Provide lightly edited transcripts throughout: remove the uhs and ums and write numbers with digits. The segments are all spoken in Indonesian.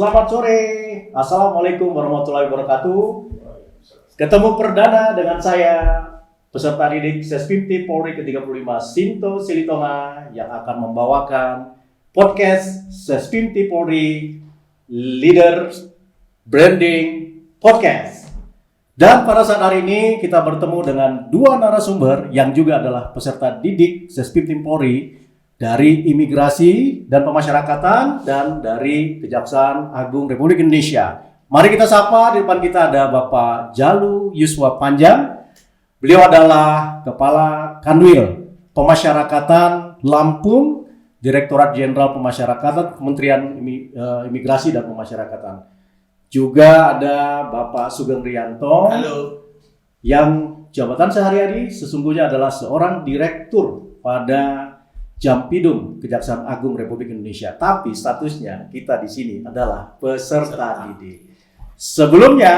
Selamat sore. Assalamualaikum warahmatullahi wabarakatuh. Ketemu perdana dengan saya, peserta didik Sespimti Polri ke-35 Sinto Silitonga yang akan membawakan podcast Sespimti Polri Leader Branding Podcast. Dan pada saat hari ini kita bertemu dengan dua narasumber yang juga adalah peserta didik Sespimti Polri dari Imigrasi dan Pemasyarakatan dan dari Kejaksaan Agung Republik Indonesia. Mari kita sapa, di depan kita ada Bapak Jalu Yuswa Panjang. Beliau adalah Kepala Kanwil Pemasyarakatan Lampung, Direktorat Jenderal Pemasyarakatan, Kementerian Imigrasi dan Pemasyarakatan. Juga ada Bapak Sugeng Rianto. Halo. Yang jabatan sehari-hari sesungguhnya adalah seorang direktur pada Jampidum Kejaksaan Agung Republik Indonesia. Tapi statusnya kita di sini adalah peserta didik. Sebelumnya,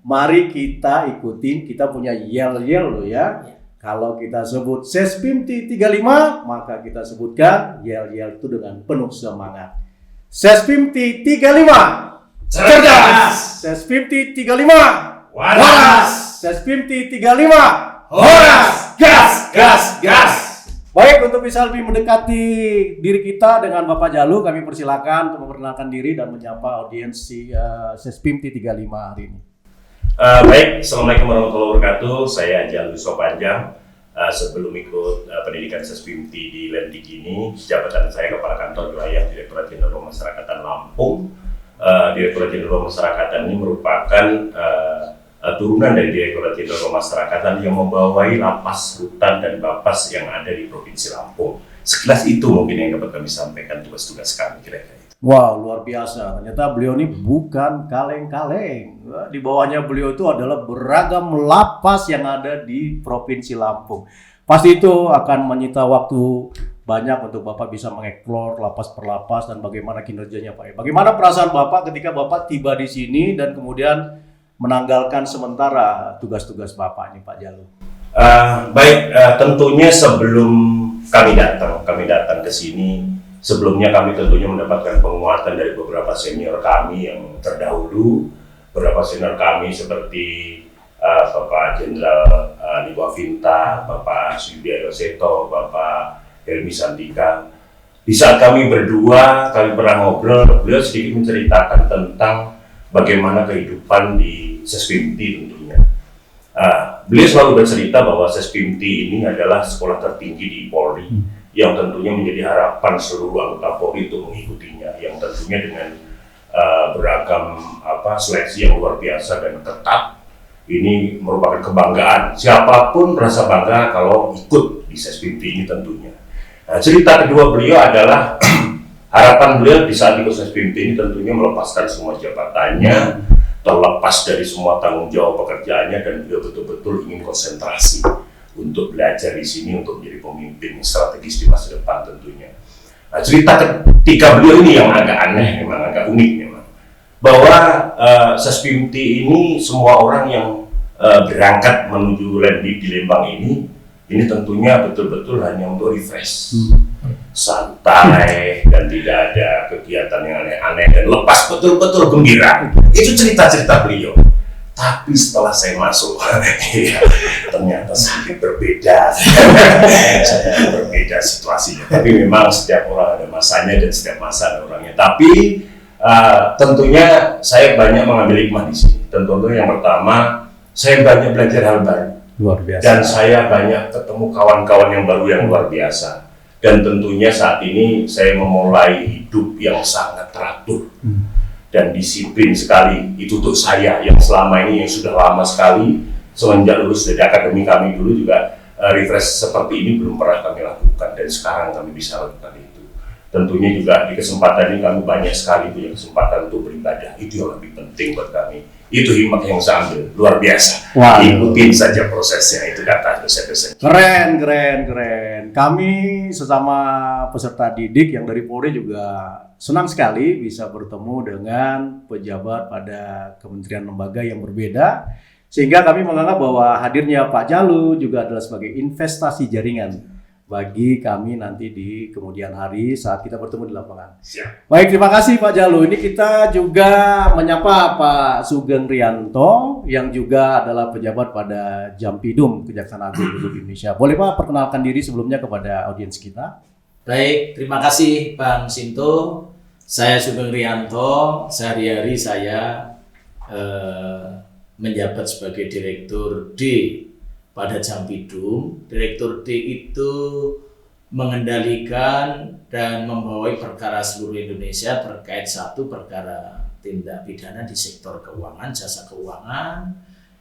mari kita ikutin, kita punya yel-yel loh ya. Kalau kita sebut Sespimti 35, maka kita sebutkan yel-yel itu dengan penuh semangat. Sespimti 35, cerdas. Sespimti 35, waras. Sespimti 35, horas. Gas, gas, gas. Baik, untuk bisa lebih mendekati diri kita dengan Bapak Jalu, kami persilakan untuk memperkenalkan diri dan menyapa audiens Sespimti 35 hari ini. Baik, Assalamualaikum warahmatullahi wabarakatuh. Saya Jalu Yuswa Panjang. Sebelum ikut pendidikan Sespimti di Lendik ini, jabatan saya Kepala Kantor Wilayah Direktorat Jenderal Pemasyarakatan Lampung. Direktorat Jenderal Pemasyarakatan ini merupakan turunan dari Direktorat Jenderal Pemasyarakatan yang membawai lapas, rutan, dan bapas yang ada di Provinsi Lampung. Sekilas itu mungkin yang dapat kami sampaikan tugas-tugas kami kira-kira. Wow, luar biasa. Ternyata beliau ini bukan kaleng-kaleng. Di bawahnya beliau itu adalah beragam lapas yang ada di Provinsi Lampung. Pasti itu akan menyita waktu banyak untuk Bapak bisa mengeksplor lapas per lapas dan bagaimana kinerjanya Pak. Bagaimana perasaan Bapak ketika Bapak tiba di sini dan kemudian menanggalkan sementara tugas-tugas Bapak ini Pak Jalu? Tentunya sebelum kami datang ke sini, sebelumnya kami tentunya mendapatkan penguatan dari beberapa senior kami yang terdahulu. Beberapa senior kami seperti Bapak Jenderal Liwa Vinta, Bapak Suyudya Seto, Bapak Helmi Sandika. Di saat kami berdua, kami pernah ngobrol, beliau sedikit menceritakan tentang bagaimana kehidupan di Sespimti tentunya. Beliau selalu bercerita bahwa Sespimti ini adalah sekolah tertinggi di Polri, yang tentunya menjadi harapan seluruh anggota Polri untuk mengikutinya, yang tentunya dengan beragam seleksi yang luar biasa dan ketat. Ini merupakan kebanggaan. Siapapun merasa bangga kalau ikut di Sespimti ini tentunya. Cerita kedua beliau adalah harapan beliau di saat ikut Sespimti ini tentunya melepaskan semua jabatannya, terlepas dari semua tanggung jawab pekerjaannya, dan beliau betul-betul ingin konsentrasi untuk belajar di sini untuk menjadi pemimpin strategis di masa depan tentunya. Cerita ketiga beliau ini yang agak aneh, memang agak unik memang, bahwa Sespimti ini semua orang yang berangkat menuju Lendik di Lembang ini tentunya betul-betul hanya untuk refresh, santai, dan tidak ada kegiatan yang aneh-aneh, dan lepas betul-betul gembira. Itu cerita-cerita beliau. Tapi setelah saya masuk, ternyata sangat berbeda. Berbeda situasinya. Tapi memang setiap orang ada masanya dan setiap masa ada orangnya. Tapi tentunya saya banyak mengambil hikmah di sini. Tentunya yang pertama, saya banyak belajar hal baru. Luar biasa. Dan saya banyak ketemu kawan-kawan yang baru yang luar biasa. Dan tentunya saat ini saya memulai hidup yang sangat teratur dan disiplin sekali. Itu untuk saya yang selama ini, yang sudah lama sekali semenjak lulus dari akademi kami dulu juga refresh seperti ini belum pernah kami lakukan, dan sekarang kami bisa lakukan itu. Tentunya juga di kesempatan ini kami banyak sekali punya kesempatan untuk beribadah. Itu yang lebih penting buat kami. Itu hikmah yang saya ambil, luar biasa. Wow. Ikutin saja prosesnya, itu kata dosen-dosen. Keren. Kami sesama peserta didik yang dari Polri juga senang sekali bisa bertemu dengan pejabat pada kementerian lembaga yang berbeda, sehingga kami menganggap bahwa hadirnya Pak Jalu juga adalah sebagai investasi jaringan bagi kami nanti di kemudian hari saat kita bertemu di lapangan. Siap. Baik, terima kasih Pak Jalu. Ini kita juga menyapa Pak Sugeng Rianto yang juga adalah pejabat pada Jampidum Kejaksaan Agung Republik Indonesia. Boleh Pak perkenalkan diri sebelumnya kepada audiens kita? Baik, terima kasih Bang Sinto. Saya Sugeng Rianto. Sehari-hari saya menjabat sebagai Direktur D pada Jampidum. Direktur D itu mengendalikan dan membawai perkara seluruh Indonesia terkait satu perkara tindak pidana di sektor keuangan, jasa keuangan,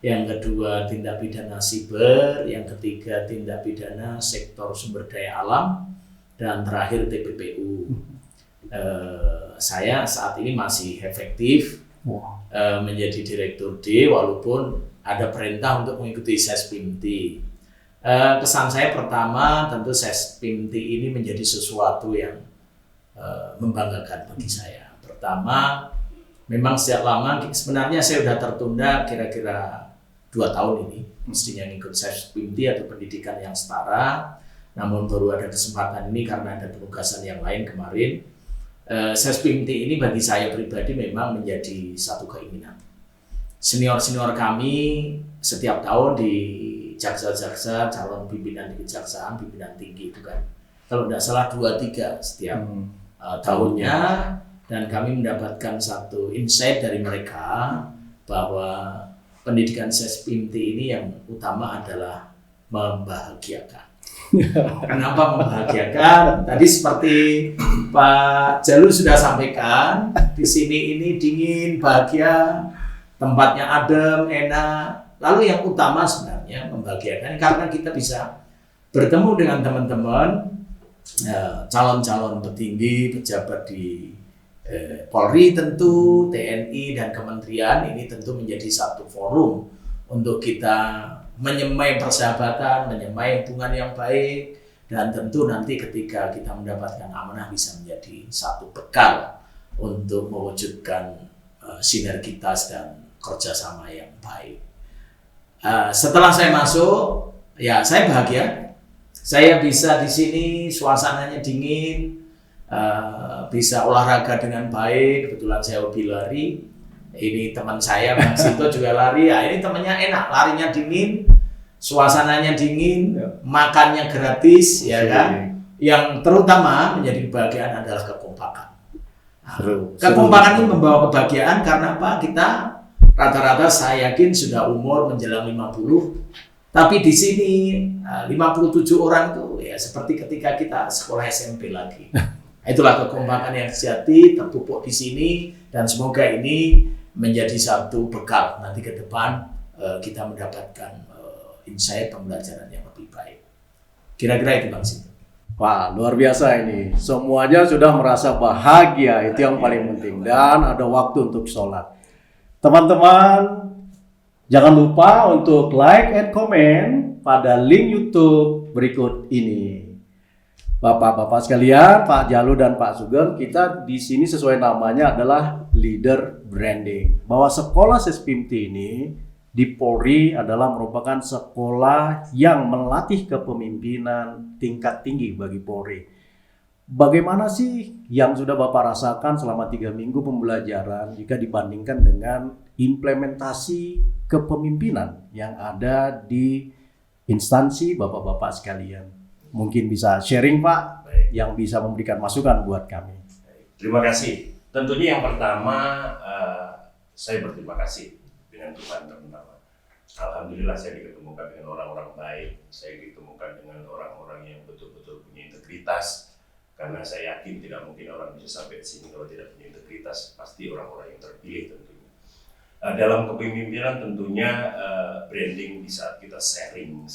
yang kedua tindak pidana siber, yang ketiga tindak pidana sektor sumber daya alam, dan terakhir TPPU. Saya saat ini masih efektif menjadi Direktur D walaupun ada perintah untuk mengikuti Sespimti. Kesan saya pertama tentu Sespimti ini menjadi sesuatu yang membanggakan bagi saya. Pertama, memang sejak lama sebenarnya saya sudah tertunda kira-kira 2 tahun ini mestinya ngikut Sespimti atau pendidikan yang setara, namun baru ada kesempatan ini karena ada penugasan yang lain kemarin. Sespimti ini bagi saya pribadi memang menjadi satu keinginan. Senior-senior kami setiap tahun di jaksa-jaksa, calon pimpinan di kejaksaan, pimpinan tinggi itu kan, kalau tidak salah 2-3 setiap tahunnya, dan kami mendapatkan satu insight dari mereka bahwa pendidikan Sespimti ini yang utama adalah membahagiakan. Kenapa membahagiakan? Tadi seperti Pak Jalu sudah sampaikan, di sini ini dingin, bahagia, tempatnya adem, enak. Lalu yang utama sebenarnya membahagiakan karena kita bisa bertemu dengan teman-teman calon-calon petinggi, pejabat di Polri tentu, TNI dan kementerian. Ini tentu menjadi satu forum untuk kita menyemai persahabatan, menyemai hubungan yang baik, dan tentu nanti ketika kita mendapatkan amanah bisa menjadi satu bekal untuk mewujudkan sinergitas dan kerjasama yang baik. Setelah saya masuk, ya saya bahagia. Saya bisa di sini suasananya dingin, bisa olahraga dengan baik. Kebetulan saya hobi lari. Ini teman saya, Bang Sinto juga lari. Ya, ini temannya enak, larinya dingin, suasananya dingin, makannya gratis, ya kan. Yang terutama menjadi kebahagiaan adalah kekompakan. Kekompakan ini membawa kebahagiaan karena apa? Kita rata-rata saya yakin sudah umur menjelang 50, tapi di sini 57 orang itu ya seperti ketika kita sekolah SMP lagi. Itulah kekompakan yang sejati terpupuk di sini, dan semoga ini menjadi satu bekal nanti ke depan kita mendapatkan insight pembelajaran yang lebih baik. Kira-kira itu Bang Sinto. Wah, luar biasa ini. Semuanya sudah merasa bahagia, itu yang paling penting. Dan ada waktu untuk sholat. Teman-teman, jangan lupa untuk like and comment pada link YouTube berikut ini. Bapak-bapak sekalian, Pak Jalu dan Pak Sugeng, kita di sini sesuai namanya adalah leader branding. Bahwa sekolah Sespimti ini di Polri adalah merupakan sekolah yang melatih kepemimpinan tingkat tinggi bagi Polri. Bagaimana sih yang sudah Bapak rasakan selama 3 minggu pembelajaran jika dibandingkan dengan implementasi kepemimpinan yang ada di instansi Bapak-bapak sekalian? Mungkin bisa sharing Pak, yang bisa memberikan masukan buat kami. Terima kasih. Tentunya yang pertama saya berterima kasih dengan Tuhan terutama. Alhamdulillah saya diketemukan dengan orang-orang baik, saya ditemukan dengan orang-orang yang betul-betul punya integritas. Karena saya yakin tidak mungkin orang bisa sampai di sini kalau tidak punya integritas, pasti orang-orang yang terpilih tentunya. Dalam kepemimpinan tentunya branding di saat kita sharing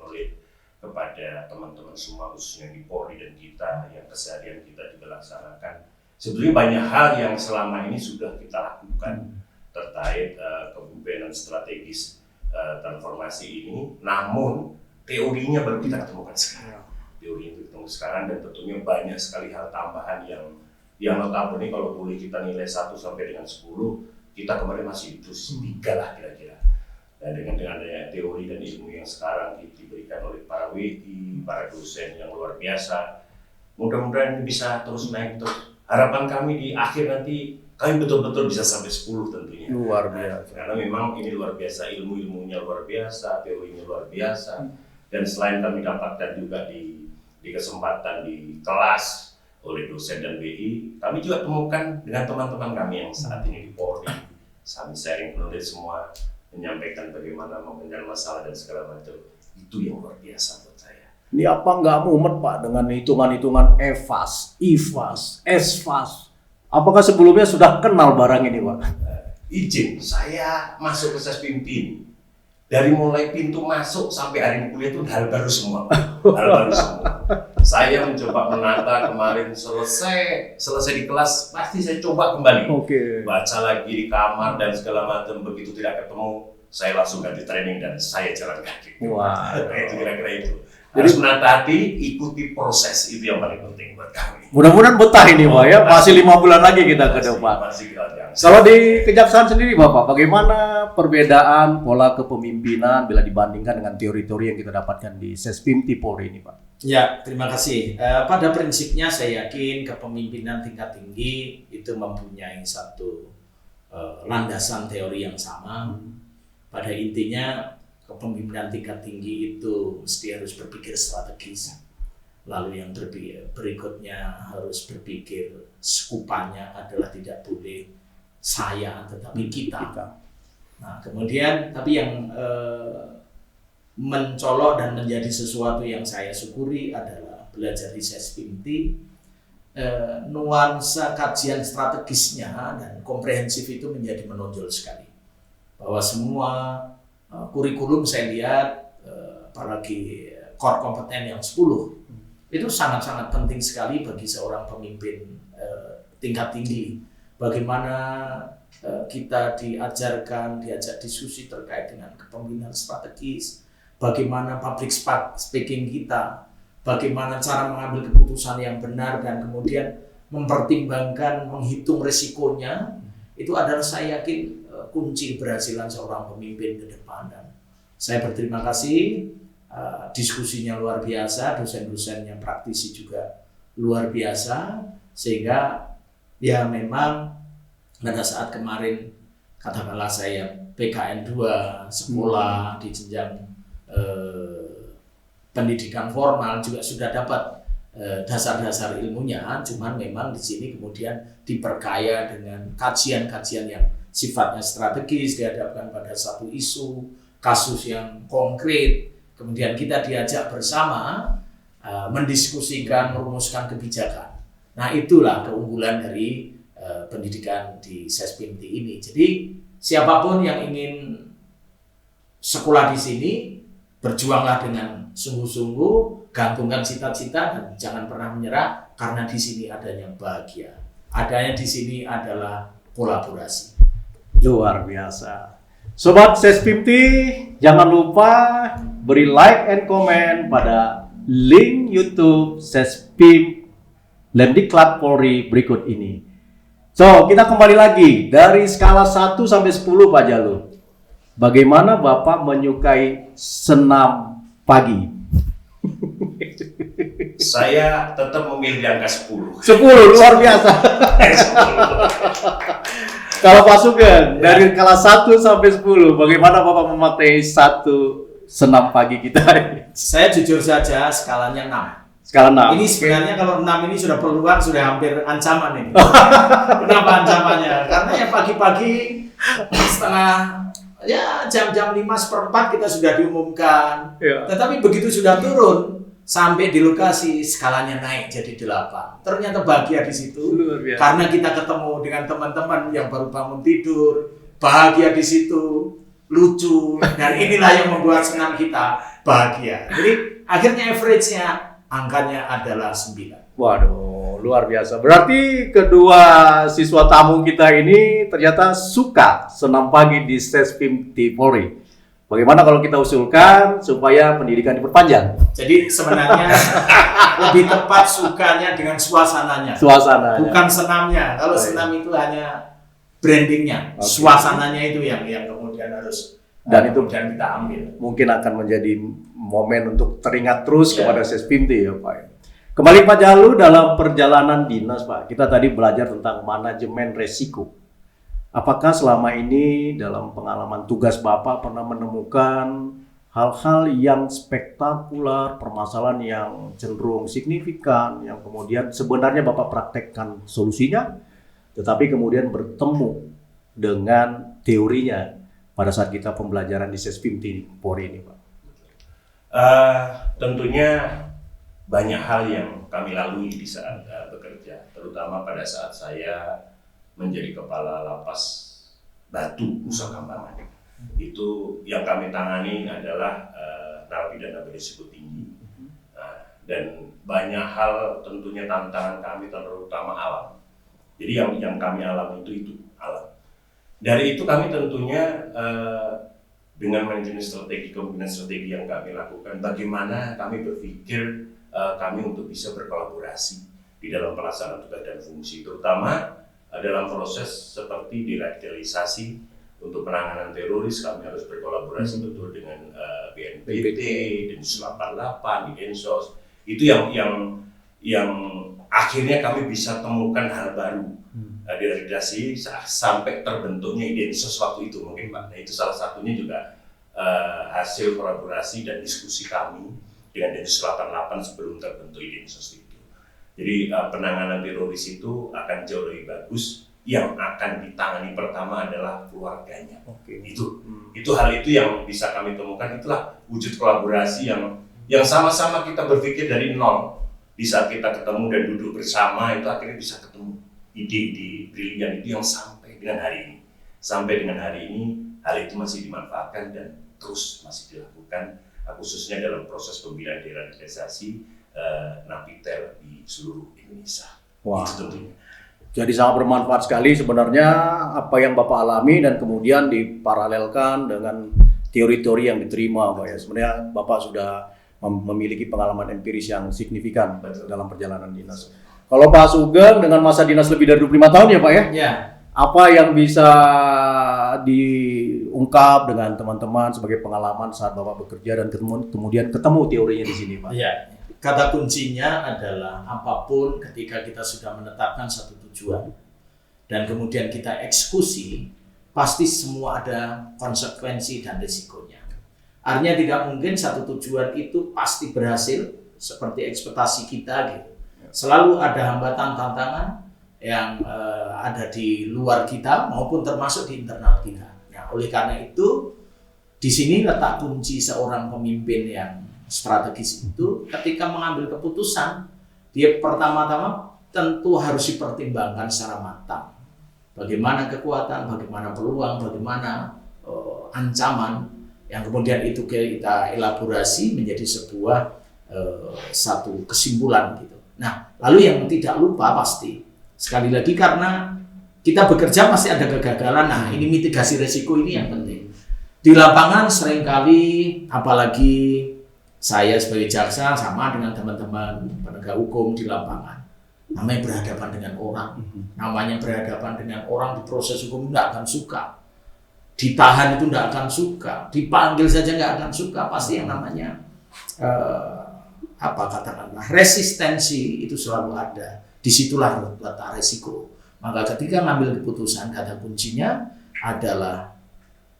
knowledge kepada teman-teman semua khususnya di Polri dan kita yang keseharian kita juga laksanakan. Sebenarnya banyak hal yang selama ini sudah kita lakukan terkait kepemimpinan strategis transformasi ini, namun teorinya baru kita ketemukan sekarang. Teori itu ketemu sekarang, dan tentunya banyak sekali hal tambahan yang notabene kalau boleh kita nilai 1 sampai dengan 10, kita kemarin masih di posisi 3 lah kira-kira. Dan dengan adanya teori dan ilmu yang sekarang diberikan oleh para WI, para dosen yang luar biasa, mudah-mudahan ini bisa terus naik terus. Harapan kami di akhir nanti kami betul-betul bisa sampai 10 tentunya. Luar biasa. Karena memang ini luar biasa, ilmunya luar biasa, teorinya luar biasa. Dan selain kami dapatkan juga di kesempatan di kelas oleh dosen dan BI, kami juga temukan dengan teman-teman kami yang saat ini di Polri, kami sharing knowledge semua, menyampaikan bagaimana memecahkan masalah dan segala macam. Itu yang luar biasa buat saya. Ini apa nggak mumet Pak dengan hitungan-hitungan EFAS, IFAS, SFAS? Apakah sebelumnya sudah kenal barang ini Pak? Izin, saya masuk ke Sespimpin. Dari mulai pintu masuk sampai hari ini kuliah itu hal baru semua. Hal baru semua. Saya mencoba menata kemarin selesai di kelas, pasti saya coba kembali. Baca lagi di kamar dan segala macam, begitu tidak ketemu, saya langsung ganti training dan saya jalan kaki. Wah. Itu kira-kira itu. Harus menata hati, ikuti proses, itu yang paling penting buat kami. Mudah-mudahan betah ini Pak ya, masih 5 bulan lagi kita ke depan. Kalau di Kejaksaan sendiri Bapak, bagaimana perbedaan pola kepemimpinan bila dibandingkan dengan teori-teori yang kita dapatkan di Sespimti Polri ini Pak? Ya, terima kasih. Pada prinsipnya saya yakin kepemimpinan tingkat tinggi itu mempunyai satu landasan teori yang sama. Pada intinya kepemimpinan tingkat tinggi itu mesti harus berpikir strategis. Lalu yang berikutnya harus berpikir skupannya adalah tidak boleh saya tetapi kita. Nah, kemudian tapi yang mencolok dan menjadi sesuatu yang saya syukuri adalah belajar di Sespimti, nuansa kajian strategisnya dan komprehensif itu menjadi menonjol sekali. Bahwa semua kurikulum saya lihat, apalagi core kompeten yang 10, itu sangat-sangat penting sekali bagi seorang pemimpin tingkat tinggi. Bagaimana kita diajak diskusi terkait dengan kepemimpinan strategis, bagaimana public speaking kita, bagaimana cara mengambil keputusan yang benar dan kemudian mempertimbangkan, menghitung resikonya, itu adalah saya yakin kunci keberhasilan seorang pemimpin ke depan. Dan saya berterima kasih, diskusinya luar biasa, dosen-dosennya praktisi juga luar biasa, sehingga ya memang pada saat kemarin katakanlah saya PKN 2 sekolah di jenjang pendidikan formal juga sudah dapat dasar-dasar ilmunya, cuman memang di sini kemudian diperkaya dengan kajian-kajian yang sifatnya strategis, dihadapkan pada satu isu, kasus yang konkret, kemudian kita diajak bersama mendiskusikan, merumuskan kebijakan. Nah, itulah keunggulan dari pendidikan di Sespimti ini. Jadi siapapun yang ingin sekolah di sini, berjuanglah dengan sungguh-sungguh, gantungkan cita-cita dan jangan pernah menyerah, karena di sini adanya bahagia. Adanya di sini adalah kolaborasi. Luar biasa. Sobat Sespimti, jangan lupa beri like and comment pada link YouTube Sespim Lemdiklat Polri berikut ini. So, kita kembali lagi dari skala 1 sampai 10 Pak Jalul. Bagaimana Bapak menyukai senam pagi? Saya tetap memilih angka 10. 10, luar biasa. Kalau Pak Sugeng, dari skala 1 sampai 10, bagaimana Bapak memaknai satu senam pagi kita? Saya jujur saja skalanya 6. Skala 6. Ini sebenarnya kalau 6 ini sudah peluang, sudah hampir ancaman ini. Kenapa ancamannya? Karena ya pagi-pagi setengah, ya jam-jam 5:15 kita sudah diumumkan. Ya. Tetapi begitu sudah turun, sampai di lokasi skalanya naik jadi 8. Ternyata bahagia di situ. Karena kita ketemu dengan teman-teman yang baru bangun tidur, bahagia di situ, lucu, dan inilah yang membuat senam kita bahagia. Jadi akhirnya average-nya angkanya adalah 9. Waduh, luar biasa. Berarti kedua siswa tamu kita ini ternyata suka senam pagi di Sespimti Polri. Bagaimana kalau kita usulkan supaya pendidikan diperpanjang? Jadi sebenarnya lebih tepat sukanya dengan suasananya. Suasananya. Bukan senamnya. Kalau senam itu hanya brandingnya, suasananya itu yang kemudian harus Dan itu kemudian kita ambil. mungkin akan menjadi momen untuk teringat terus Ya. kepada Sespimti ya Pak. Kembali Pak Jalu, dalam perjalanan dinas Pak, kita tadi belajar tentang manajemen resiko. Apakah selama ini dalam pengalaman tugas Bapak pernah menemukan hal-hal yang spektakular, permasalahan yang cenderung signifikan, yang kemudian sebenarnya Bapak praktekkan solusinya, tetapi kemudian bertemu dengan teorinya pada saat kita pembelajaran di Sespimti Polri ini Pak? Tentunya banyak hal yang kami lalui di saat bekerja, terutama pada saat saya menjadi kepala lapas Batu Nusa Kambangan. Itu yang kami tangani adalah narapidana berisiko tinggi. Dan banyak hal tentunya tantangan kami terutama alam. Jadi yang kami alami itu alam. Dari itu kami tentunya dengan manajemen strategi, kemungkinan strategi yang kami lakukan, bagaimana kami berpikir kami untuk bisa berkolaborasi di dalam pelaksanaan tugas dan fungsi, terutama dalam proses seperti deradikalisasi. Untuk penanganan teroris kami harus berkolaborasi betul dengan BNPT, Densus 88, Densos. Itu yang akhirnya kami bisa temukan hal baru deradikalisasi sampai terbentuknya Densos waktu itu mungkin Pak. Nah itu salah satunya juga hasil kolaborasi dan diskusi kami dengan Densus 88 sebelum terbentuk Densos itu. Jadi penanganan teroris itu akan jauh lebih bagus. Yang akan ditangani pertama adalah keluarganya. Itu hal itu yang bisa kami temukan, itulah wujud kolaborasi yang sama-sama kita berpikir dari nol. Di saat kita ketemu dan duduk bersama itu akhirnya bisa ketemu ide-ide brilian itu yang sampai dengan hari ini hal itu masih dimanfaatkan dan terus masih dilakukan, khususnya dalam proses pembinaan deradikalisasi napiter di seluruh Indonesia. Wah. Itu tentunya. Jadi sangat bermanfaat sekali sebenarnya apa yang Bapak alami dan kemudian diparalelkan dengan teori-teori yang diterima Pak ya. Sebenarnya Bapak sudah memiliki pengalaman empiris yang signifikan dalam perjalanan dinas. Kalau Pak Sugeng dengan masa dinas lebih dari 25 tahun ya Pak ya? Ya. Apa yang bisa diungkap dengan teman-teman sebagai pengalaman saat Bapak bekerja dan kemudian ketemu teorinya di sini Pak? Ya. Kata kuncinya adalah apapun ketika kita sudah menetapkan satu tujuan dan kemudian kita eksekusi, pasti semua ada konsekuensi dan risikonya. Artinya tidak mungkin satu tujuan itu pasti berhasil seperti ekspektasi kita gitu. Selalu ada hambatan tantangan yang ada di luar kita maupun termasuk di internal kita. Nah, oleh karena itu di sini letak kunci seorang pemimpin yang strategis itu ketika mengambil keputusan, dia pertama-tama tentu harus dipertimbangkan secara matang. Bagaimana kekuatan, bagaimana peluang, bagaimana ancaman yang kemudian itu kita elaborasi menjadi sebuah satu kesimpulan gitu. Nah, lalu yang tidak lupa pasti sekali lagi karena kita bekerja pasti ada kegagalan. Nah, ini mitigasi resiko ini yang penting. Di lapangan seringkali apalagi saya sebagai jaksa sama dengan teman-teman penegak hukum di lapangan, namanya berhadapan dengan orang, namanya berhadapan dengan orang di proses hukum tidak akan suka, ditahan itu tidak akan suka, dipanggil saja nggak akan suka, pasti yang namanya katakanlah resistensi itu selalu ada. Disitulah letak resiko. Maka ketika ngambil keputusan, kata kuncinya adalah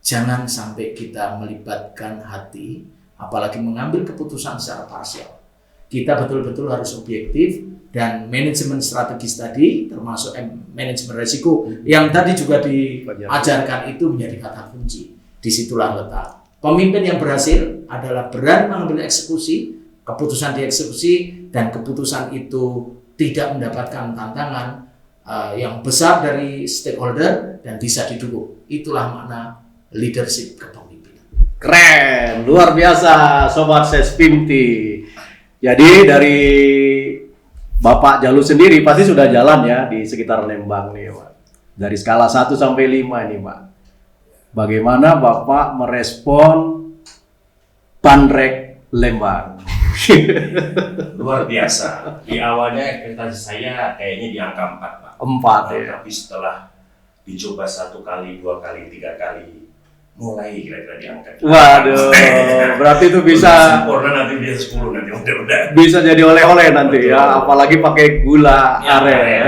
jangan sampai kita melibatkan hati. Apalagi mengambil keputusan secara parsial. Kita betul-betul harus objektif dan manajemen strategis tadi termasuk manajemen risiko yang tadi juga diajarkan itu menjadi kata kunci. Disitulah letak. Pemimpin yang berhasil adalah berani mengambil eksekusi, keputusan dieksekusi dan keputusan itu tidak mendapatkan tantangan yang besar dari stakeholder dan bisa didukung. Itulah makna leadership kepemimpinan. Keren, luar biasa Sobat Sespimti. Jadi dari Bapak Jalu sendiri pasti sudah jalan ya di sekitar Lembang nih Pak. Dari skala 1 sampai 5 ini Pak. Bagaimana Bapak merespon Bandrek Lembang? Luar biasa. Di awalnya ekspektasi saya kayaknya di angka 4 Pak. 4 ya. Tapi setelah dicoba 1 kali, 2 kali, 3 kali, mulai kira-kira diangkat. Waduh, berarti itu bisa sempurna nanti dia 10 nanti mudah-mudahan. bisa jadi oleh-oleh nanti ya, apalagi pakai gula Ya, aren.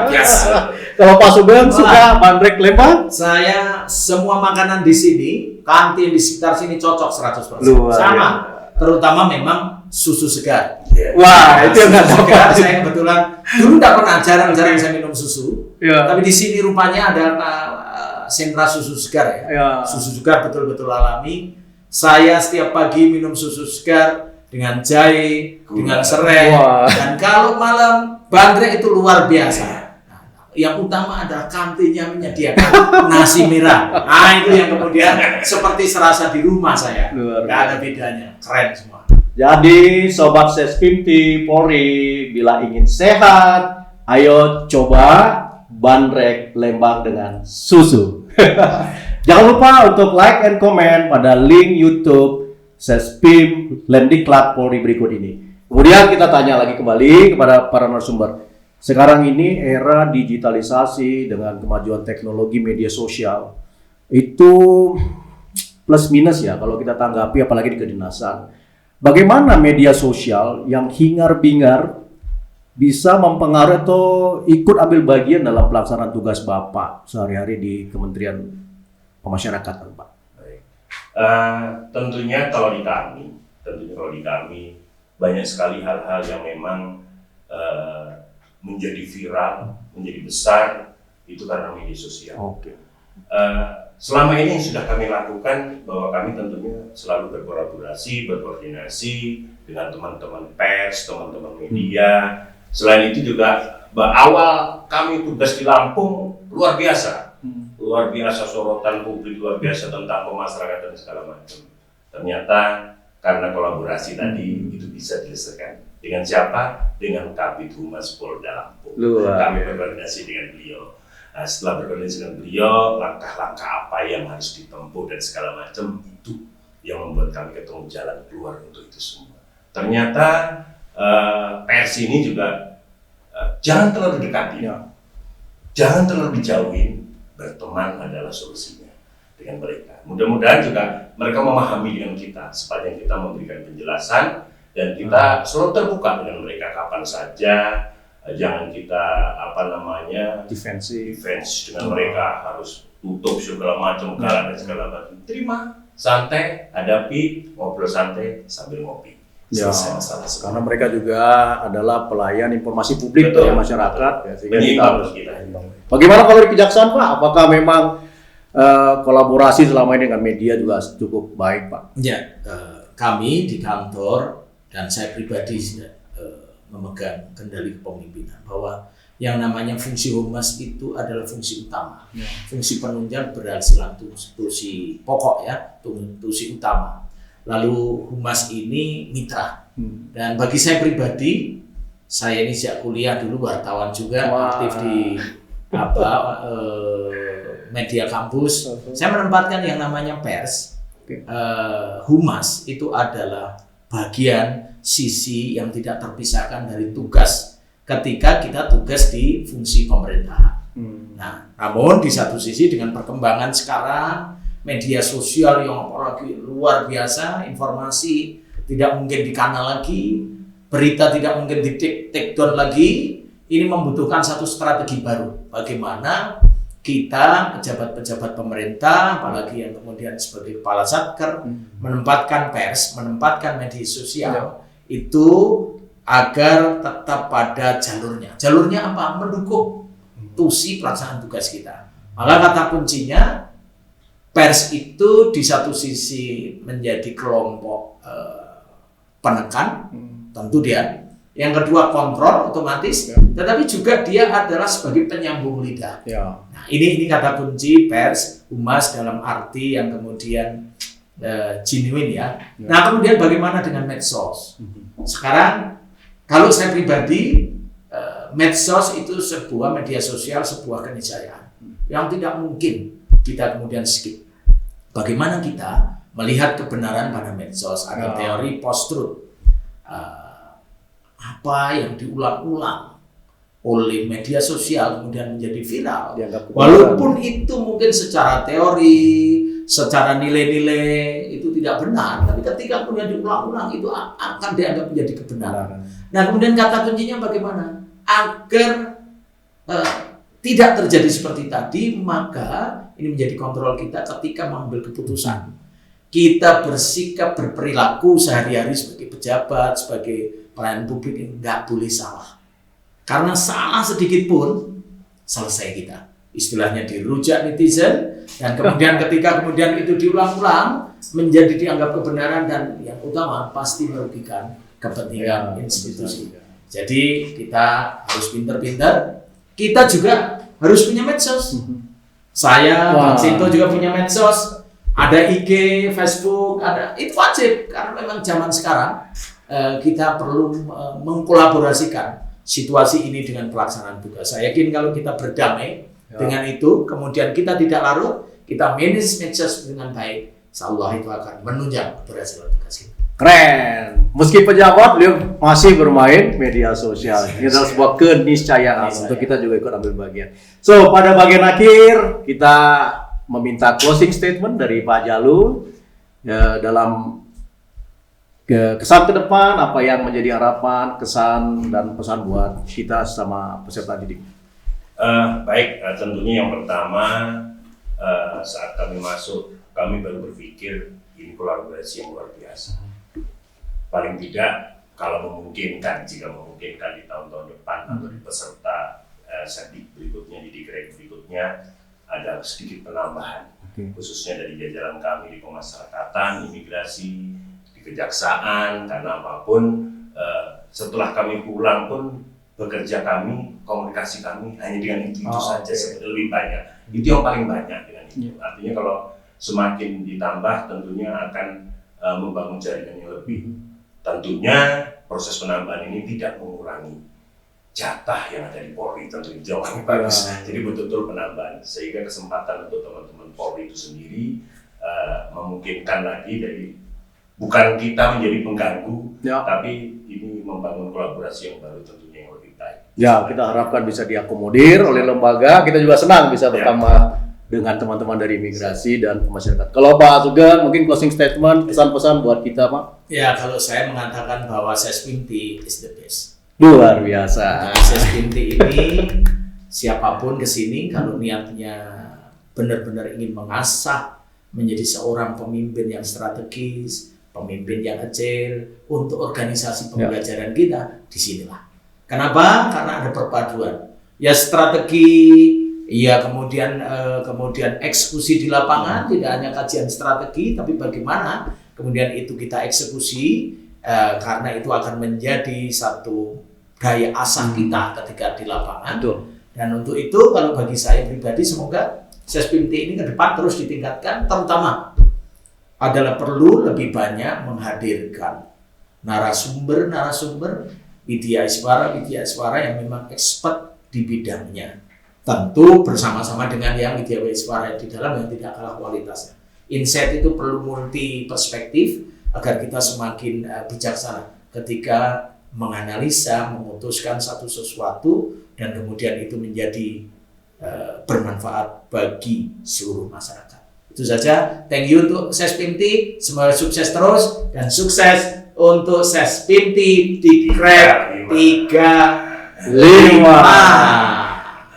biasa. Kalau Pak Sugeng suka bandrek Lembang? Saya semua makanan di sini, kantin di sekitar sini cocok 100%. Luar Sama. biasa. Terutama memang susu segar. Wah, itu yang nggak Susu segar, dapat. saya kebetulan dulu nggak pernah, jarang saya minum susu. Ya. Tapi di sini rupanya ada sentra susu segar ya. Ya. Susu segar betul-betul alami. Saya setiap pagi minum susu segar dengan jahe, dengan serai. Wah. Dan kalau malam bandrek itu luar biasa. Yang utama adalah kantinnya menyediakan nasi merah. Nah itu yang kemudian seperti serasa di rumah saya. Luar Nggak ada bedanya, keren semua. Jadi Sobat Sespimti Polri, bila ingin sehat, ayo coba bandrek Lembang dengan susu. Jangan lupa untuk like and comment pada link YouTube Sespim Lemdiklat Polri berikut ini. Kemudian kita tanya lagi kembali kepada para narasumber. Sekarang ini era digitalisasi dengan kemajuan teknologi media sosial itu plus minus ya kalau kita tanggapi, apalagi di kedinasan. Bagaimana media sosial yang hingar-bingar bisa mempengaruhi atau ikut ambil bagian dalam pelaksanaan tugas Bapak sehari-hari di Kementerian Pemasyarakatan, Pak? Baik. Tentunya kalau di kami banyak sekali hal-hal yang memang menjadi viral, menjadi besar itu karena media sosial. Oke. Selama ini yang sudah kami lakukan bahwa kami tentunya selalu berkoordinasi dengan teman-teman pers, teman-teman media. Selain itu juga awal kami tugas di Lampung luar biasa sorotan publik, luar biasa tentang pemasyarakatan dan segala macam. Ternyata karena kolaborasi tadi itu bisa diselesaikan. Dengan siapa? Dengan Kabid Humas Polda Lampung. Kami berkoordinasi dengan beliau. Nah, setelah berkoordinasi dengan beliau, langkah-langkah apa yang harus ditempuh dan segala macam itu yang membuat kami ketemu jalan keluar untuk itu semua. Ternyata pers ini juga jangan terlalu dekati, jangan terlalu dijauhin. Berteman adalah solusinya dengan mereka. Mudah-mudahan juga mereka memahami dengan kita sepanjang kita memberikan penjelasan. Dan kita selalu terbuka dengan mereka kapan saja, jangan kita defense dengan mereka harus tutup segala macam, galak dan segala macam. Terima, santai, hadapi, ngobrol santai sambil ngopi. Ya, karena mereka juga adalah pelayan informasi publik Betul. dari masyarakat. Ya, sehingga kita harus kita. Bagaimana kalau di Kejaksaan, Pak? Apakah memang kolaborasi selama ini dengan media juga cukup baik, Pak? Ya, kami di kantor dan saya pribadi memegang kendali kepemimpinan bahwa yang namanya fungsi humas itu adalah fungsi utama. Fungsi penunjang berhasilan fungsi pokok ya, fungsi utama. Lalu humas ini mitra. Dan bagi saya pribadi, saya ini sejak kuliah dulu wartawan juga, aktif di media kampus. Saya menempatkan yang namanya pers. Humas itu adalah bagian sisi yang tidak terpisahkan dari tugas ketika kita tugas di fungsi pemerintahan. Nah, namun di satu sisi dengan perkembangan sekarang media sosial yang apalagi luar biasa, informasi tidak mungkin di kanal lagi, berita tidak mungkin di take down lagi, ini membutuhkan satu strategi baru. Bagaimana kita pejabat-pejabat pemerintah, apalagi yang kemudian sebagai kepala satker, menempatkan pers, menempatkan media sosial itu agar tetap pada jalurnya. Jalurnya apa? Mendukung tusi pelaksanaan tugas kita. Maka kata kuncinya pers itu di satu sisi menjadi kelompok penekan, tentu dia. Yang kedua kontrol otomatis, tetapi juga dia adalah sebagai penyambung lidah. Nah, ini kata kunci pers, humas dalam arti yang kemudian genuine ya. Nah, kemudian bagaimana dengan medsos? Sekarang kalau saya pribadi, medsos itu sebuah media sosial, sebuah keniscayaan yang tidak mungkin kita kemudian skip. Bagaimana kita melihat kebenaran pada medsos? Ada teori post-truth. Apa yang diulang-ulang oleh media sosial kemudian menjadi viral, walaupun itu mungkin secara teori, secara nilai-nilai itu tidak benar, tapi ketika kemudian diulang-ulang itu akan dianggap menjadi kebenaran. Nah, kemudian kata kuncinya bagaimana? Agar tidak terjadi seperti tadi, maka ini menjadi kontrol kita ketika mengambil keputusan. Kita bersikap, berperilaku sehari-hari sebagai pejabat, sebagai pelayan publik yang nggak boleh salah. Karena salah sedikit pun, selesai kita. Istilahnya dirujak netizen, dan kemudian ketika kemudian itu diulang-ulang, menjadi dianggap kebenaran, dan yang utama pasti merugikan kepentingan institusi. Jadi kita harus pintar-pintar. Kita juga harus punya medsos. Saya, Bang Sinto juga punya medsos. Ada IG, Facebook, itu wajib karena memang zaman sekarang kita perlu mengkolaborasikan situasi ini dengan pelaksanaan tugas. Saya yakin kalau kita berdamai dengan itu, kemudian kita tidak larut, kita manage medsos dengan baik, insyaallah itu akan menunjang keberhasilan tugas kita. Keren. Meski pejabat, beliau masih bermain media sosial. Ini adalah sebuah keniscayaan untuk kita juga ikut ambil bagian. So, pada bagian akhir kita meminta closing statement dari Pak Jalu ya, dalam kesan ke depan, apa yang menjadi harapan, kesan dan pesan buat kita sama peserta didik. Baik, tentunya yang pertama saat kami masuk, kami baru berpikir ini kolaborasi yang luar biasa. Paling tidak kalau memungkinkan, jika memungkinkan di tahun-tahun depan atau di peserta sedik berikutnya, di dikrek berikutnya ada sedikit penambahan, khususnya dari jajaran kami di pemasyarakatan, imigrasi, di kejaksaan, karena apapun setelah kami pulang pun bekerja kami, komunikasi kami hanya dengan itu saja, lebih banyak. Itu yang paling banyak dengan itu. Artinya kalau semakin ditambah tentunya akan membangun jaringan yang lebih. Tentunya proses penambahan ini tidak mengurangi jatah yang ada di Polri, tentunya jauh lebih bagus. Jadi betul-betul penambahan, sehingga kesempatan untuk teman-teman Polri itu sendiri memungkinkan lagi dari bukan kita menjadi pengganggu, tapi ini membangun kolaborasi yang baru tentunya yang lebih baik. Ya, kita harapkan bisa diakomodir oleh lembaga. Kita juga senang bisa bertambah dengan teman-teman dari imigrasi dan masyarakat. Kalau Pak Sugeng, mungkin closing statement, pesan-pesan buat kita, Pak. Ya, kalau saya mengatakan bahwa Sespinti is the best. Luar biasa. Sespinti ini siapapun kesini kalau niatnya benar-benar ingin mengasah menjadi seorang pemimpin yang strategis, pemimpin yang agile untuk organisasi pembelajaran kita, disinilah. Kenapa? Karena ada perpaduan. Ya strategi, ya kemudian eksekusi di lapangan, tidak hanya kajian strategi, tapi bagaimana kemudian itu kita eksekusi, karena itu akan menjadi satu daya asah kita ketika di lapangan. Dan untuk itu kalau bagi saya pribadi, semoga Sespinti ini ke depan terus ditingkatkan, terutama adalah perlu lebih banyak menghadirkan narasumber Widya Iswara yang memang expert di bidangnya. Tentu bersama-sama dengan yang Widya Iswara di dalam yang tidak kalah kualitasnya. Insight itu perlu multi perspektif agar kita semakin bijaksana ketika menganalisa, memutuskan sesuatu dan kemudian itu menjadi bermanfaat bagi seluruh masyarakat. Itu saja. Thank you untuk Sespinti. Semoga sukses terus dan sukses untuk Sespinti di Dikrek 35.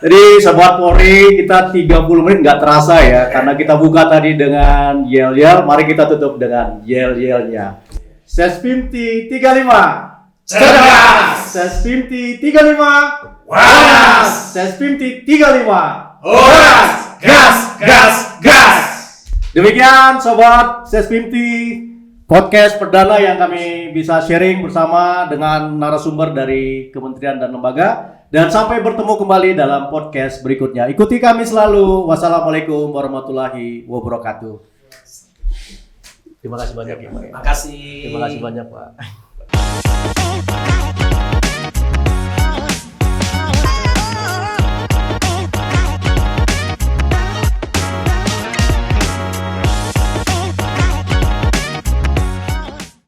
Jadi Sobat Polri, kita 30 menit nggak terasa ya, karena kita buka tadi dengan yel-yel, mari kita tutup dengan yel-yelnya. Sespinti 35. Cerdas! Sespinti 35. Waras! Sespinti 35. Horas! Gas! Demikian Sobat Sespinti, podcast perdana yang kami bisa sharing bersama dengan narasumber dari kementerian dan lembaga. Dan sampai bertemu kembali dalam podcast berikutnya. Ikuti kami selalu. Wassalamualaikum warahmatullahi wabarakatuh. Terima kasih banyak ya Pak. Terima kasih. Terima kasih banyak Pak.